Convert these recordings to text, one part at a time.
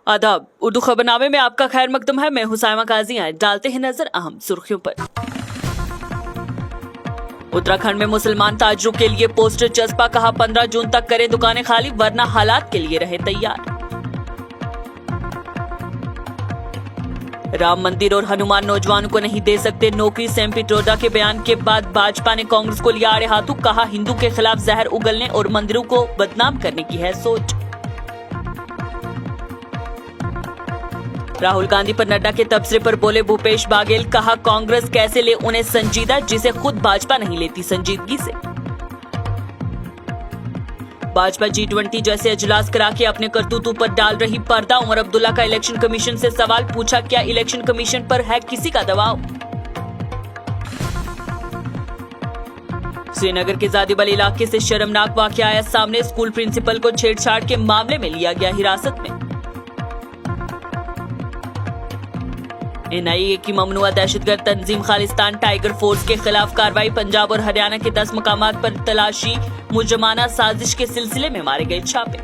आदाब। उर्दू खबरनामे में आपका खैर मकदम है। मैं हुसैमा काजी। आए डालते हैं नजर अहम सुर्खियों पर। उत्तराखंड में मुसलमान ताजरों के लिए पोस्टर चस्पा, कहा 15 जून तक करें दुकानें खाली वरना हालात के लिए रहे तैयार। राम मंदिर और हनुमान नौजवानों को नहीं दे सकते नौकरी, सैम पित्रोदा के बयान के बाद भाजपा ने कांग्रेस को लिया आड़े हाथों, कहा हिंदू के खिलाफ जहर उगलने और मंदिरों को बदनाम करने की है सोच। राहुल गांधी पर नड्डा के तबसरे पर बोले भूपेश बाघेल, कहा कांग्रेस कैसे ले उन्हें संजीदा जिसे खुद भाजपा नहीं लेती संजीदगी से। भाजपा G20 जैसे अजलास करा के अपने करतूतों पर डाल रही पर्दा। उमर अब्दुल्ला का इलेक्शन कमीशन से सवाल, पूछा क्या इलेक्शन कमीशन पर है किसी का दबाव। श्रीनगर के जादिबल इलाके से शर्मनाक वाकया आया सामने, स्कूल प्रिंसिपल को छेड़छाड़ के मामले में लिया गया हिरासत में। NIA की ममनुआ दहशतगर्द तंजीम खालिस्तान टाइगर फोर्स के खिलाफ कार्रवाई, पंजाब और हरियाणा के 10 मकामात पर तलाशी, मुजरमाना साजिश के सिलसिले में मारे गए छापे।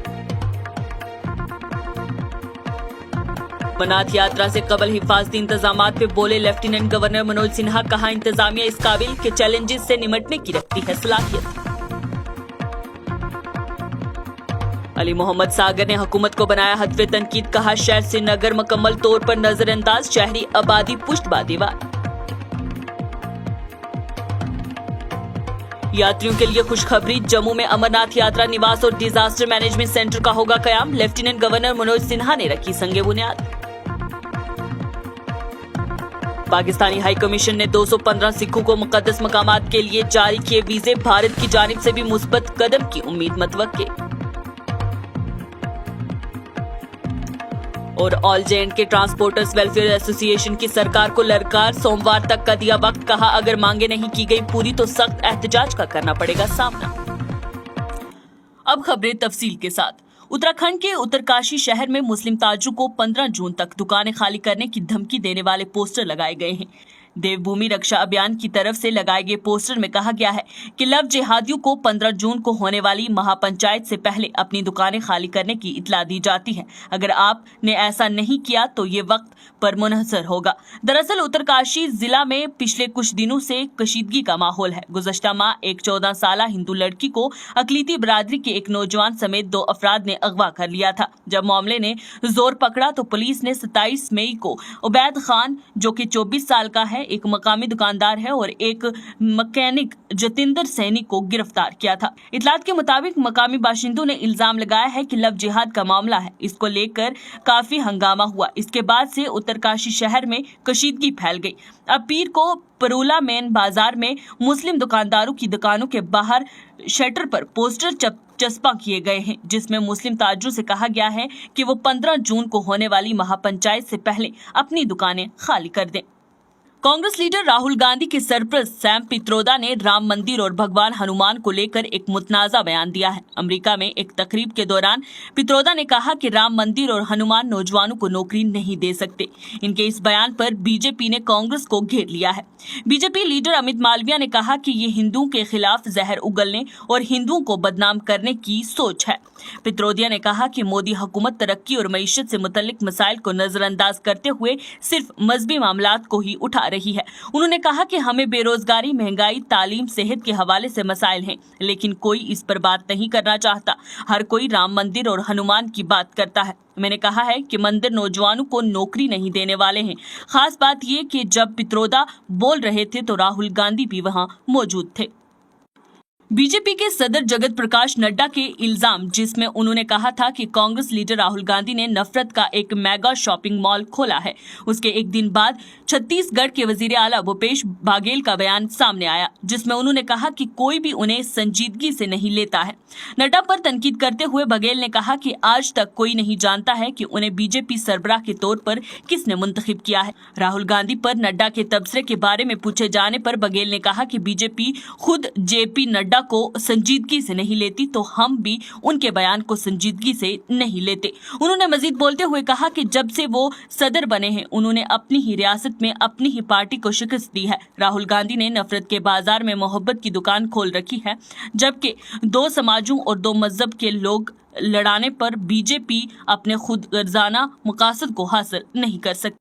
अमरनाथ यात्रा से कबल हिफाजती इंतजामात पे बोले लेफ्टिनेंट गवर्नर मनोज सिन्हा, कहा इंतजामिया इस काबिल के चैलेंजेस से निमटने की रखती है सलाहियत। अली मोहम्मद सागर ने हुकूमत को बनाया हत्वे तनकीद, कहा शहर श्रीनगर मुकम्मल तौर पर नजरअंदाज, शहरी आबादी पुष्टवादीवार। यात्रियों के लिए खुशखबरी, जम्मू में अमरनाथ यात्रा निवास और डिजास्टर मैनेजमेंट सेंटर का होगा कयाम, लेफ्टिनेंट गवर्नर मनोज सिन्हा ने रखी संगे बुनियाद। पाकिस्तानी हाई कमीशन ने 215 सिखों को मुकद्दस मकामात के लिए जारी किए वीजे, भारत की जानिब से भी मुस्बत कदम की उम्मीद मतवक्के। और ऑल जे के ट्रांसपोर्टर्स वेलफेयर एसोसिएशन की सरकार को ललकार, सोमवार तक का दिया वक्त, कहा अगर मांगे नहीं की गई पूरी तो सख्त एहतजाज का करना पड़ेगा सामना। अब खबरें तफसील के साथ। उत्तराखंड के उत्तरकाशी शहर में मुस्लिम ताजरों को 15 जून तक दुकानें खाली करने की धमकी देने वाले पोस्टर लगाए गए हैं। देवभूमि रक्षा अभियान की तरफ से लगाए गए पोस्टर में कहा गया है कि लव जिहादियों को 15 जून को होने वाली महापंचायत से पहले अपनी दुकानें खाली करने की इत्तला दी जाती है। अगर आपने ऐसा नहीं किया तो ये वक्त पर मुनहसर होगा। दरअसल उत्तरकाशी जिला में पिछले कुछ दिनों से कशीदगी का माहौल है। गुज़श्ता माह एक 14 साला हिंदू लड़की को अकलीती बरादरी के एक नौजवान समेत 2 अफराद ने अगवा कर लिया था। जब मामले ने जोर पकड़ा तो पुलिस ने 27 मई को उबैद खान, जो कि 24 साल का है, एक मकामी दुकानदार है, और एक मैकेनिक जतिंदर सैनी को गिरफ्तार किया था। इतलात के मुताबिक मकामी बाशिंदों ने इल्जाम लगाया है कि लव जिहाद का मामला है। इसको लेकर काफी हंगामा हुआ। इसके बाद से उत्तरकाशी शहर में कशीदगी फैल गई। अब पीर को परूला मेन बाजार में मुस्लिम दुकानदारों की दुकानों के बाहर शटर पर पोस्टर चस्पा किए गए हैं, जिसमें मुस्लिम ताजरों से कहा गया है कि वो 15 जून को होने वाली महापंचायत से पहले अपनी दुकानें खाली कर दें। कांग्रेस लीडर राहुल गांधी के सरपरस्त सैम पित्रोदा ने राम मंदिर और भगवान हनुमान को लेकर एक मुतनाज़ा बयान दिया है। अमेरिका में एक तकरीब के दौरान पित्रोदा ने कहा कि राम मंदिर और हनुमान नौजवानों को नौकरी नहीं दे सकते। इनके इस बयान पर बीजेपी ने कांग्रेस को घेर लिया है। बीजेपी लीडर अमित मालविया ने कहा कि ये हिंदुओं के खिलाफ जहर उगलने और हिंदुओं को बदनाम करने की सोच है। पित्रोदा ने कहा कि मोदी हुकूमत तरक्की और मईशत से मुतल्लिक मसाइल को नजरअंदाज करते हुए सिर्फ मजहबी मामलात को ही उठा रही है। उन्होंने कहा कि हमें बेरोजगारी, महंगाई, तालीम, सेहत के हवाले से मसाइल हैं, लेकिन कोई इस पर बात नहीं करना चाहता। हर कोई राम मंदिर और हनुमान की बात करता है। मैंने कहा है कि मंदिर नौजवानों को नौकरी नहीं देने वाले हैं। खास बात ये कि जब पित्रोदा बोल रहे थे तो राहुल गांधी भी वहां मौजूद थे। बीजेपी के सदर जगत प्रकाश नड्डा के इल्जाम, जिसमें उन्होंने कहा था कि कांग्रेस लीडर राहुल गांधी ने नफरत का एक मेगा शॉपिंग मॉल खोला है, उसके एक दिन बाद छत्तीसगढ़ के वजीर आला भूपेश बाघेल का बयान सामने आया, जिसमें उन्होंने कहा कि कोई भी उन्हें संजीदगी से नहीं लेता है। नड्डा पर तनकीद करते हुए बघेल ने कहा कि आज तक कोई नहीं जानता है कि उन्हें बीजेपी सरबराह के तौर पर किसने मुंतखब किया है। राहुल गांधी पर नड्डा के तबसरे के बारे में पूछे जाने पर बघेल ने कहा कि बीजेपी खुद जेपी नड्डा को संजीदगी से नहीं लेती तो हम भी उनके बयान को संजीदगी से नहीं लेते। उन्होंने मजीद बोलते हुए कहा कि जब से वो सदर बने हैं उन्होंने अपनी ही रियासत में अपनी ही पार्टी को शिकस्त दी है। राहुल गांधी ने नफरत के बाजार में मोहब्बत की दुकान खोल रखी है, जबकि 2 समाजों और 2 मजहब के लोग लड़ाने पर बीजेपी अपने खुद गर्जाना मकासद को हासिल नहीं कर सकती।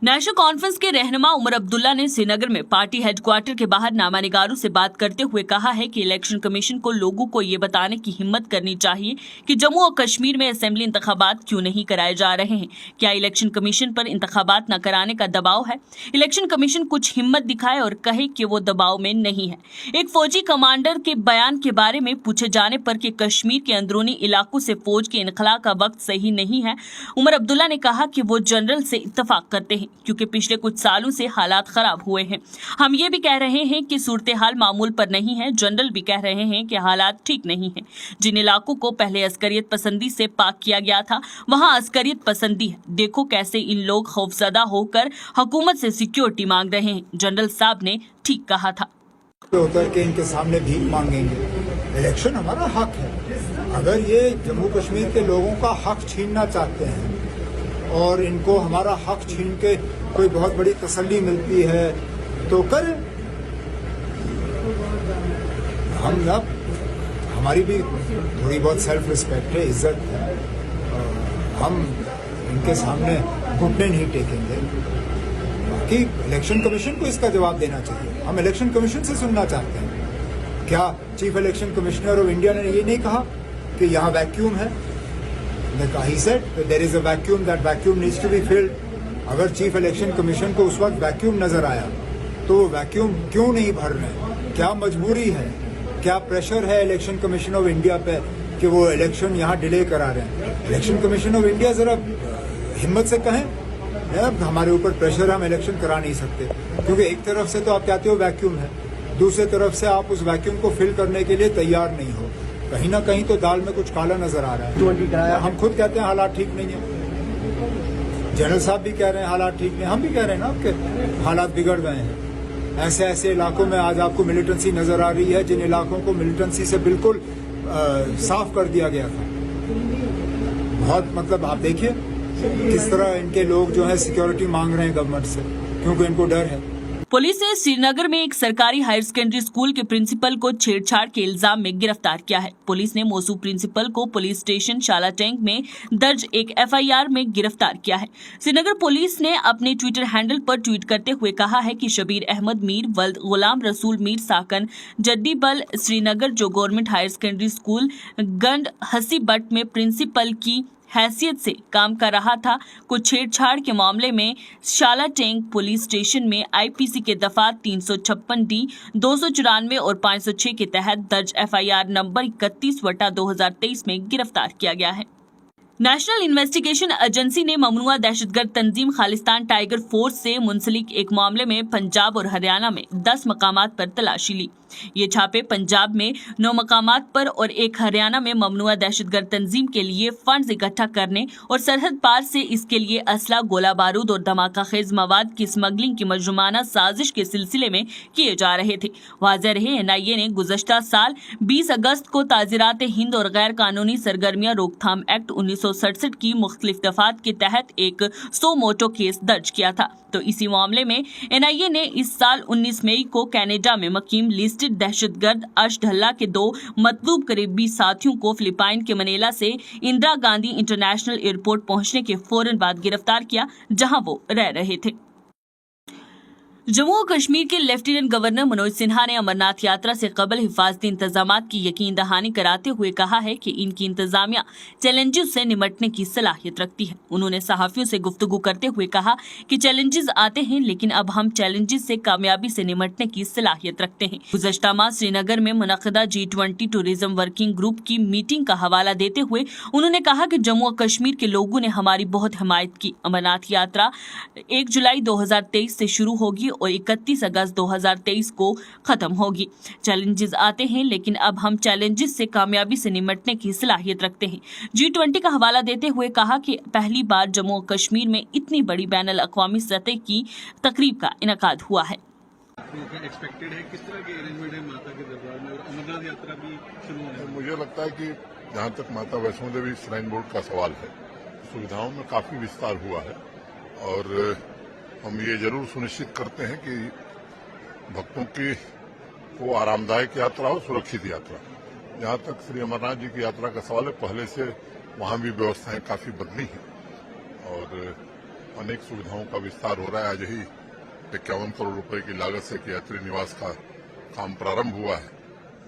नेशनल कॉन्फ्रेंस के रहनुमा उमर अब्दुल्ला ने श्रीनगर में पार्टी हेडक्वार्टर के बाहर नामानिगारों से बात करते हुए कहा है कि इलेक्शन कमीशन को लोगों को ये बताने की हिम्मत करनी चाहिए कि जम्मू और कश्मीर में असेंबली इंतखाबात क्यों नहीं कराए जा रहे हैं। क्या इलेक्शन कमीशन पर इंतखाबात न कराने का दबाव है? इलेक्शन कमीशन कुछ हिम्मत दिखाए और कहे कि वो दबाव में नहीं है। एक फौजी कमांडर के बयान के बारे में पूछे जाने पर कि कश्मीर के अंदरूनी इलाकों से फौज के इनखला का वक्त सही नहीं है, उमर अब्दुल्ला ने कहा कि वो जनरल से इत्तेफाक करते हैं क्योंकि पिछले कुछ सालों से हालात खराब हुए हैं। हम ये भी कह रहे हैं कि सूरत हाल मामूल पर नहीं है। जनरल भी कह रहे हैं कि हालात ठीक नहीं है। जिन इलाकों को पहले अस्करियत पसंदी से पाक किया गया था वहां अस्करियत पसंदी है। देखो कैसे इन लोग खौफजदा होकर हुकूमत से सिक्योरिटी मांग रहे हैं। जनरल साहब ने ठीक कहा था। उतर के इनके सामने भीख मांगेंगे। इलेक्शन हमारा हक है। अगर ये जम्मू कश्मीर के लोगों का हक छीनना चाहते हैं और इनको हमारा हक छीन के कोई बहुत बड़ी तसल्ली मिलती है तो करें। हम ना, हमारी भी थोड़ी बहुत सेल्फ रिस्पेक्ट है, इज्जत है। हम इनके सामने घुटने नहीं टेकेंगे। बाकी इलेक्शन कमीशन को इसका जवाब देना चाहिए। हम इलेक्शन कमीशन से सुनना चाहते हैं। क्या chief election commissioner of India ने ये नहीं कहा कि यहाँ वैक्यूम है? He said there is a vacuum, that vacuum needs to be filled. अगर चीफ इलेक्शन कमीशन को उस वक्त वैक्यूम नजर आया तो वो वैक्यूम क्यों नहीं भर रहे? क्या मजबूरी है? क्या प्रेशर है इलेक्शन कमीशन ऑफ इंडिया पे कि वो इलेक्शन यहाँ डिले करा रहे हैं? इलेक्शन कमीशन ऑफ इंडिया जरा हिम्मत से कहें हमारे ऊपर प्रेशर, हम इलेक्शन करा नहीं सकते। क्योंकि एक तरफ से तो आप कहते हो वैक्यूम है, दूसरी तरफ से आप उस वैक्यूम को फिल करने के लिए तैयार नहीं हो। कहीं ना कहीं तो दाल में कुछ काला नजर आ रहा है। हम खुद कहते हैं हालात ठीक नहीं है, जनरल साहब भी कह रहे हैं हालात ठीक नहीं, हम भी कह रहे हैं ना आपके हालात बिगड़ गए हैं। ऐसे ऐसे इलाकों में आज आपको मिलिटेंसी नजर आ रही है जिन इलाकों को मिलिटेंसी से बिल्कुल साफ कर दिया गया था। बहुत मतलब आप देखिए किस तरह इनके लोग जो है सिक्योरिटी मांग रहे हैं गवर्नमेंट से क्योंकि इनको डर है। पुलिस ने श्रीनगर में एक सरकारी हायर सेकेंडरी स्कूल के प्रिंसिपल को छेड़छाड़ के इल्जाम में गिरफ्तार किया है। पुलिस ने मौसू प्रिंसिपल को पुलिस स्टेशन शाला टैंक में दर्ज एक एफआईआर में गिरफ्तार किया है। श्रीनगर पुलिस ने अपने ट्विटर हैंडल पर ट्वीट करते हुए कहा है कि शबीर अहमद मीर वल्द गुलाम रसूल मीर साकन जद्दीबल श्रीनगर जो गवर्नमेंट हायर सेकेंडरी स्कूल गंड हसी बट में प्रिंसिपल की हैसियत से काम कर रहा था को छेड़छाड़ के मामले में शाला टैंक पुलिस स्टेशन में आईपीसी के दफा 356D 294 और 506 के तहत दर्ज एफआईआर नंबर 31/2023 में गिरफ्तार किया गया है। नेशनल इन्वेस्टिगेशन एजेंसी ने ममनुआ दहशतगर्द तंजीम खालिस्तान टाइगर फोर्स से मुंसलिक एक मामले में पंजाब और हरियाणा में 10 मकामात पर तलाशी ली। ये छापे पंजाब में 9 मकामात पर और एक हरियाणा में ममनुआ दहशतगर्द तंजीम के लिए फंड्स इकट्ठा करने और सरहद पार से इसके लिए असला, गोला बारूद और धमाका खेज मवाद की स्मगलिंग की मजरूमाना साजिश के सिलसिले में किए जा रहे थे। वाज़ेह रहे एनआईए ने गुज़श्ता साल 20 अगस्त को ताज़ीरात हिंद और गैर कानूनी सरगर्मियां रोकथाम एक्ट 1967 की मुख्तलिफ दफात के तहत एक 100 मोटो केस दर्ज किया था। तो इसी मामले में एनआईए ने इस साल 19 मई को कनाडा में मकीम लिस्टेड दहशतगर्द अर्श ढल्ला के 2 मतलूब करीबी साथियों को फिलिपाइन के मनीला से इंदिरा गांधी इंटरनेशनल एयरपोर्ट पहुंचने के फौरन बाद गिरफ्तार किया जहां वो रह रहे थे। जम्मू और कश्मीर के लेफ्टिनेंट गवर्नर मनोज सिन्हा ने अमरनाथ यात्रा से कबल हिफाजती इंतजामात की यकीन दहानी कराते हुए कहा है कि इनकी इंतजामिया चैलेंजेस से निपटने की सलाहियत रखती है। उन्होंने सहाफियों से गुफ्तगू करते हुए कहा कि चैलेंजेस आते हैं लेकिन अब हम चैलेंजेस से कामयाबी से निपटने की सलाहियत रखते हैं। गुज़श्ता माह श्रीनगर में मुनक़दा G20 टूरिज्म वर्किंग ग्रुप की मीटिंग का हवाला देते हुए उन्होंने कहा कि जम्मू और कश्मीर के लोगों ने हमारी बहुत हिमायत की। अमरनाथ यात्रा 1 जुलाई 2023 से शुरू होगी और 31 अगस्त 2023 को खत्म होगी। चैलेंजेस आते हैं लेकिन अब हम चैलेंजेस से कामयाबी से निपटने की सलाहियत रखते हैं। G20 का हवाला देते हुए कहा कि पहली बार जम्मू और कश्मीर में इतनी बड़ी बैनुल अक़वामी सतह की तकरीब का इनेकाद हुआ है। एक्सपेक्टेड है किस तरह के अरेंजमेंट है माता के दरबार में और अमरनाथ यात्रा भी शुरू होने है? मुझे लगता है कि जहाँ तक माता वैष्णो देवी श्राइन बोर्ड का सवाल है, सुविधाओं में काफी विस्तार हुआ है और हम ये जरूर सुनिश्चित करते हैं कि भक्तों की वो आरामदायक यात्रा हो, सुरक्षित यात्रा। जहां तक श्री अमरनाथ जी की यात्रा का सवाल है, पहले से वहां भी व्यवस्थाएं काफी बदली हैं और अनेक सुविधाओं का विस्तार हो रहा है। आज ही 51 करोड़ रुपए की लागत से एक यात्री निवास का काम प्रारंभ हुआ है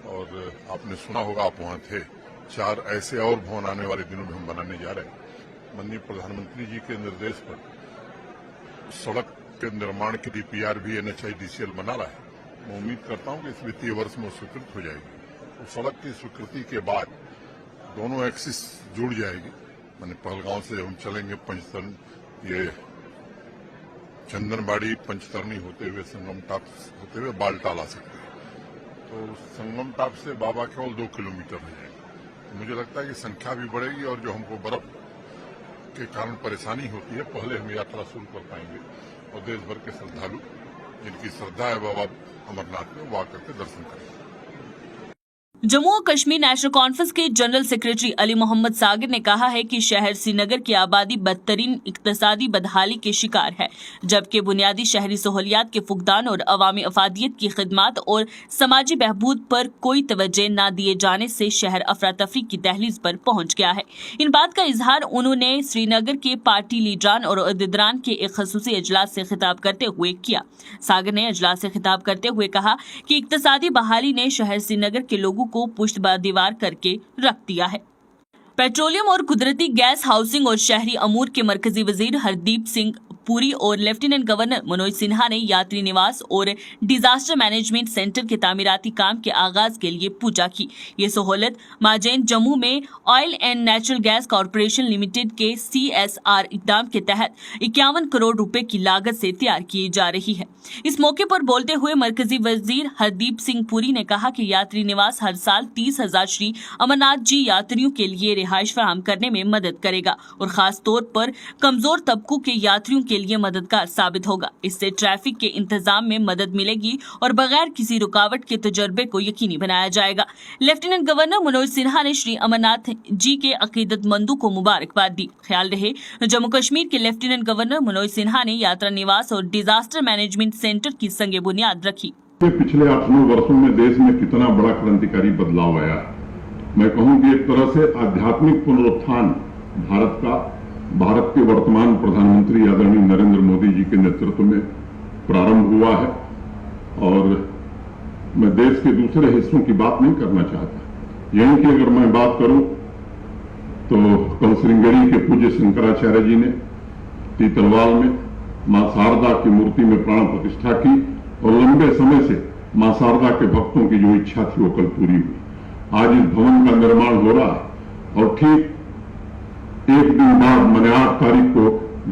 और आपने सुना होगा, आप वहां थे, 4 ऐसे और भवन आने वाले दिनों में हम बनाने जा रहे हैं। माननीय प्रधानमंत्री जी के निर्देश पर सड़क के निर्माण की DPR भी NHIDCL बना रहा है। मैं उम्मीद करता हूं कि इस वित्तीय वर्ष में स्वीकृत हो जाएगी। तो सड़क की स्वीकृति के बाद दोनों एक्सिस जुड़ जाएगी। मैंने पहलगांव से हम चलेंगे पंचतरण, ये चंदनबाड़ी पंचतरणी होते हुए संगम टाप होते हुए बालटाल आ सकते हैं। तो संगम टाप से बाबा केवल 2 किलोमीटर रह जाएगा। तो मुझे लगता है कि संख्या भी बढ़ेगी और जो हमको बर्फ के कारण परेशानी होती है, पहले हम यात्रा शुरू कर पाएंगे और देश भर के श्रद्धालु जिनकी श्रद्धा है बाबा अमरनाथ में, वो आकर के दर्शन करेंगे। जम्मू और कश्मीर नेशनल कॉन्फ्रेंस के जनरल सेक्रेटरी अली मोहम्मद सागिर ने कहा है कि शहर श्रीनगर की आबादी बदतरीन इक्तसादी बदहाली के शिकार है, जबकि बुनियादी शहरी सहूलियात के फुकदान और अवामी अफादियत की खिदमात और समाजी बहबूद पर कोई तवज्जो न दिए जाने से शहर अफरा तफरी की दहलीज पर पहुंच गया है। इन बात का इजहार उन्होंने श्रीनगर के पार्टी लीडरान और अहदेदारान के एक खसूसी इजलास से खिताब करते हुए किया। सागिर ने इजलास से खिताब करते हुए कहा कि इक्तसादी बहाली ने शहर श्रीनगर के लोगों को पुष्ट दीवार करके रख दिया है। पेट्रोलियम और कुदरती गैस, हाउसिंग और शहरी अमूर के मरकजी वजीर हरदीप सिंह पुरी और लेफ्टिनेंट गवर्नर मनोज सिन्हा ने यात्री निवास और डिजास्टर मैनेजमेंट सेंटर के तामीराती काम के आगाज के लिए पूजा की। ये सहूलत माजेन जम्मू में oil and natural gas corporation limited के CSR इकदाम के तहत 51 करोड़ रुपए की लागत से तैयार की जा रही है। इस मौके पर बोलते हुए मरकजी वजीर हरदीप सिंह पुरी ने कहा कि यात्री निवास हर साल 30,000 श्री अमरनाथ जी यात्रियों के लिए रिहाइश फराहम करने में मदद करेगा और खास तौर पर कमजोर तबकों के यात्रियों के लिए मददगार साबित होगा। इससे ट्रैफिक के इंतजाम में मदद मिलेगी और बगैर किसी रुकावट के तजर्बे को यकीनी बनाया जाएगा। लेफ्टिनेंट गवर्नर मनोज सिन्हा ने श्री अमरनाथ जी के अकीदतमंदों को मुबारकबाद दी। ख्याल रहे, जम्मू कश्मीर के लेफ्टिनेंट गवर्नर मनोज सिन्हा ने यात्रा निवास और डिजास्टर मैनेजमेंट सेंटर की संगे बुनियाद रखी। पिछले 8-9 वर्षों में देश में कितना बड़ा क्रांतिकारी बदलाव आया। मैं कहूं कि एक तरह से आध्यात्मिक पुनरुत्थान भारत के वर्तमान प्रधानमंत्री आदरणीय नरेंद्र मोदी जी के नेतृत्व में प्रारंभ हुआ है और मैं देश के दूसरे हिस्सों की बात नहीं करना चाहता। यहीं की अगर मैं बात करूं तो कल श्रृंगेरी के पूज्य शंकराचार्य जी ने तीतलवाल में मां शारदा की मूर्ति में प्राण प्रतिष्ठा की और लंबे समय से मां शारदा के भक्तों की जो इच्छा थी वो कल पूरी हुई। आज इस भवन का निर्माण हो रहा है और ठीक एक दिन बाद मैंने 8 तारीख को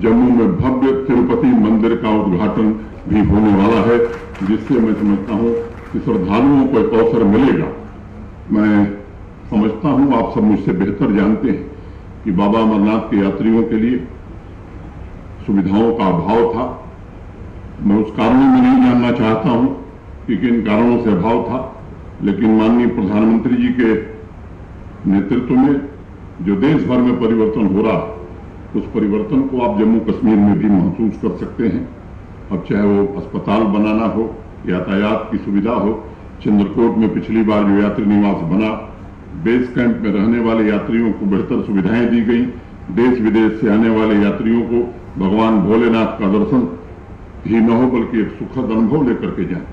जम्मू में भव्य तिरुपति मंदिर का उद्घाटन भी होने वाला है, जिससे मैं समझता हूं कि श्रद्धालुओं को एक अवसर मिलेगा। मैं समझता हूं, आप सब मुझसे बेहतर जानते हैं कि बाबा अमरनाथ के यात्रियों के लिए सुविधाओं का अभाव था। मैं उस कारणों में नहीं जानना चाहता हूं कि किन कारणों से अभाव था, लेकिन माननीय प्रधानमंत्री जी के नेतृत्व में जो देश भर में परिवर्तन हो रहा है, उस परिवर्तन को आप जम्मू कश्मीर में भी महसूस कर सकते हैं। अब चाहे वो अस्पताल बनाना हो, यातायात की सुविधा हो, चंद्रकोट में पिछली बार जो यात्री निवास बना, बेस कैंप में रहने वाले यात्रियों को बेहतर सुविधाएं दी गई, देश विदेश से आने वाले यात्रियों को भगवान भोलेनाथ का दर्शन ही न हो बल्कि एक सुखद अनुभव लेकर के जाए,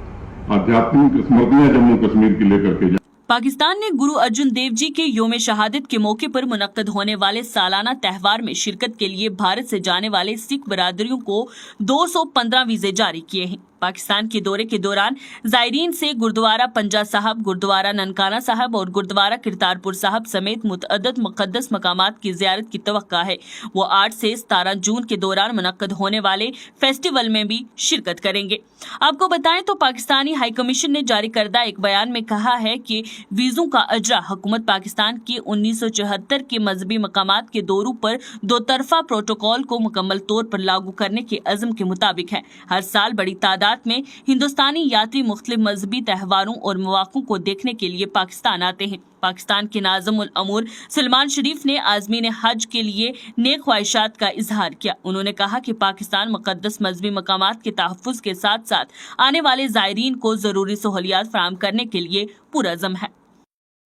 आध्यात्मिक स्मृतियां जम्मू कश्मीर की लेकर के जाए। पाकिस्तान ने गुरु अर्जुन देव जी के योम शहादत के मौके पर मुनक्कद होने वाले सालाना त्यौहार में शिरकत के लिए भारत से जाने वाले सिख बरादरियों को 215 वीजे जारी किए हैं। पाकिस्तान के दौरे के दौरान जायरीन से गुरुद्वारा पंजा साहब, गुरुद्वारा ननकाना साहब और गुरुद्वारा करतारपुर साहब समेत मुतअद्दिद मुक़द्दस मकामात की ज़ियारत की तवक्का है। वो 8 से 17 जून के दौरान मुनक्कद होने वाले फेस्टिवल में भी शिरकत करेंगे। आपको बताएं तो पाकिस्तानी हाई कमीशन ने जारी करदा एक बयान में कहा है कि वीज़ों का अजरा हुकूमत पाकिस्तान के 1974 के मजहबी मकामात के दौरों पर 2 तरफा प्रोटोकॉल को मुकम्मल तौर पर लागू करने के अज़्म के मुताबिक है। हर साल बड़ी तादाद में हिंदुस्तानी यात्री मुख्तलिफ मजहबी त्यौहारों और मौक़ों को देखने के लिए पाकिस्तान आते हैं। पाकिस्तान के नाज़िम उल अमूर सलमान शरीफ ने आज़मीन हज के लिए नेक ख्वाहिशात का इजहार किया। उन्होंने कहा कि पाकिस्तान मुक़द्दस मजहबी मकामात के तहफ़्फ़ुज़ के साथ साथ आने वाले ज़ायरीन को ज़रूरी सहूलियात फराहम करने के लिए पुरअज़्म है।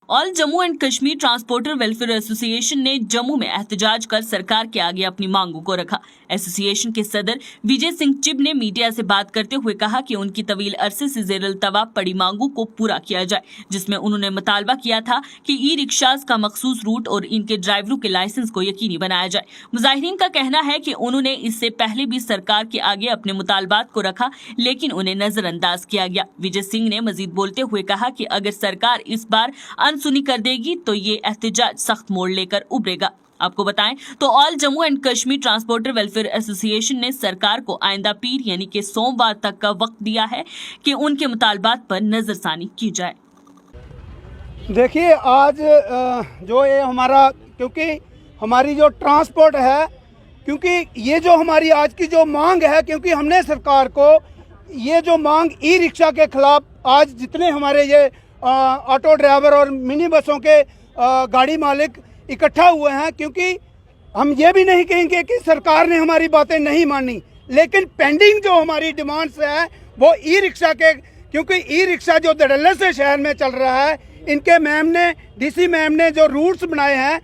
All Jammu and Kashmir transporter welfare association ने जम्मू में एहतजाज कर सरकार के आगे अपनी मांगों को रखा। एसोसिएशन के सदर विजय सिंह चिब ने मीडिया से बात करते हुए कहा कि उनकी तवील अरसे से जेरल तवा पड़ी मांगों को पूरा किया जाए, जिसमें उन्होंने मुतालबा किया था कि ई रिक्शाज का मखसूस रूट और इनके ड्राइवरों के लाइसेंस को यकीनी बनाया जाए। मुजाहिरीन का कहना है कि उन्होंने इससे पहले भी सरकार के आगे अपने मुतालबात को रखा, लेकिन उन्हें नजरअंदाज किया गया। विजय सिंह ने मजीद बोलते हुए कहा कि अगर सरकार इस बार अनसुनी कर देगी तो ये एहतजाज सख्त मोड़ लेकर उभरेगा। आपको बताएं तो all Jammu and Kashmir transporter welfare association ने सरकार को आइंदा पीर यानी कि सोमवार तक का वक्त दिया है कि उनके मुतालबात पर नजरसानी की जाए। देखिए, आज जो ये हमारा, क्योंकि हमारी जो ट्रांसपोर्ट है, क्योंकि ये जो हमारी आज की जो मांग है, क्योंकि हमने सरकार को ये जो मांग ई रिक्शा के खिलाफ आज जितने हमारे ये ऑटो ड्राइवर और मिनी बसों के गाड़ी मालिक इकट्ठा हुए हैं, क्योंकि हम ये भी नहीं कहेंगे कि सरकार ने हमारी बातें नहीं मानी, लेकिन पेंडिंग जो हमारी डिमांड्स है वो ई रिक्शा के, क्योंकि ई रिक्शा जो धड़ल्ले से शहर में चल रहा है, इनके मैम ने, डीसी मैम ने जो रूट्स बनाए हैं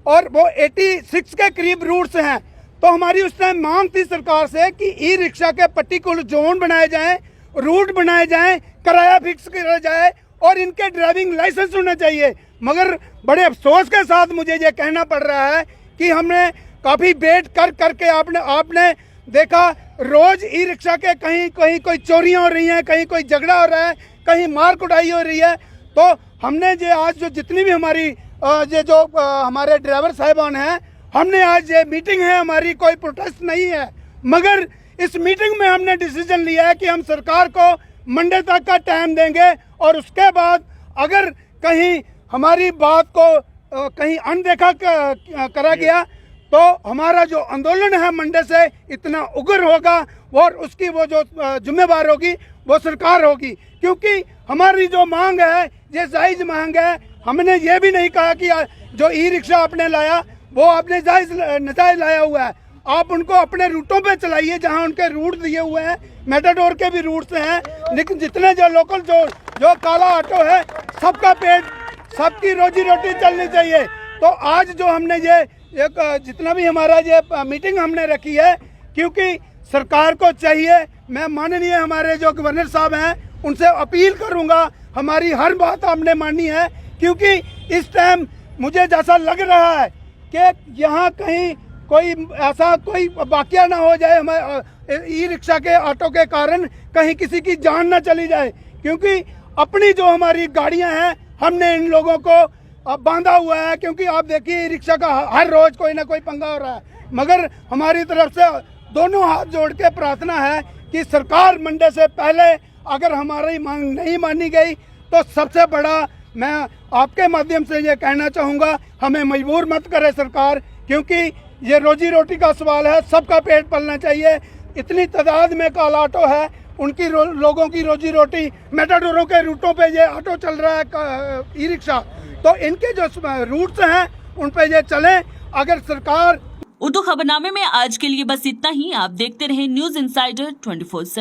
और वो 86 के करीब रूट्स हैं, तो हमारी उस टाइम मांग थी सरकार से कि ई रिक्शा के पर्टिकुलर जोन बनाए जाएं, रूट बनाए जाएं, किराया फिक्स किया जाए और इनके ड्राइविंग लाइसेंस होने चाहिए। मगर बड़े अफसोस के साथ मुझे ये कहना पड़ रहा है कि हमने काफ़ी वेट कर करके आपने देखा रोज ई रिक्शा के कहीं कहीं कोई चोरियां हो रही हैं, कहीं कोई झगड़ा हो रहा है, कहीं मार कुटाई हो रही है। तो हमने ये आज जो जितनी भी हमारी ये जो हमारे ड्राइवर साहिबान हैं, हमने आज ये मीटिंग है हमारी, कोई प्रोटेस्ट नहीं है, मगर इस मीटिंग में हमने डिसीजन लिया है कि हम सरकार को मंडे तक का टाइम देंगे और उसके बाद अगर कहीं हमारी बात को कहीं अनदेखा करा गया तो हमारा जो आंदोलन है मंडे से इतना उग्र होगा और उसकी वो जो जिम्मेवार होगी वो सरकार होगी, क्योंकि हमारी जो मांग है ये जायज़ मांग है। हमने ये भी नहीं कहा कि जो ई रिक्शा आपने लाया वो आपने नजायज़ लाया हुआ है, आप उनको अपने रूटों पे चलाइए जहां उनके रूट दिए हुए हैं, मेटाडोर के भी रूट्स हैं, लेकिन जितने जो लोकल जो काला ऑटो है, सबका पेट, सबकी रोजी रोटी चलनी चाहिए। तो आज जो हमने ये एक जितना भी हमारा ये मीटिंग हमने रखी है, क्योंकि सरकार को चाहिए, मैं माननीय हमारे जो गवर्नर साहब हैं उनसे अपील करूंगा, हमारी हर बात आपने माननी है, क्योंकि इस टाइम मुझे जैसा लग रहा है कि यहाँ कहीं कोई ऐसा कोई वाकया ना हो जाए हमारे ई रिक्शा के ऑटो के कारण, कहीं किसी की जान ना चली जाए, क्योंकि अपनी जो हमारी गाड़ियां हैं हमने इन लोगों को बांधा हुआ है, क्योंकि आप देखिए ई रिक्शा का हर रोज कोई ना कोई पंगा हो रहा है। मगर हमारी तरफ से दोनों हाथ जोड़ के प्रार्थना है कि सरकार मंडे से पहले अगर हमारी मांग नहीं मानी गई तो सबसे बड़ा मैं आपके माध्यम से ये कहना चाहूँगा, हमें मजबूर मत करे सरकार, क्योंकि ये रोजी रोटी का सवाल है, सबका पेट पलना चाहिए। इतनी तादाद में काला ऑटो है, उनकी लोगों की रोजी रोटी, मेटाडोरों के रूटों पे ये ऑटो चल रहा है ई रिक्शा, तो इनके जो रूट्स हैं उन पे ये चलें। अगर सरकार उर्दू खबरनामे में आज के लिए बस इतना ही। आप देखते रहें न्यूज इनसाइडर 24/7।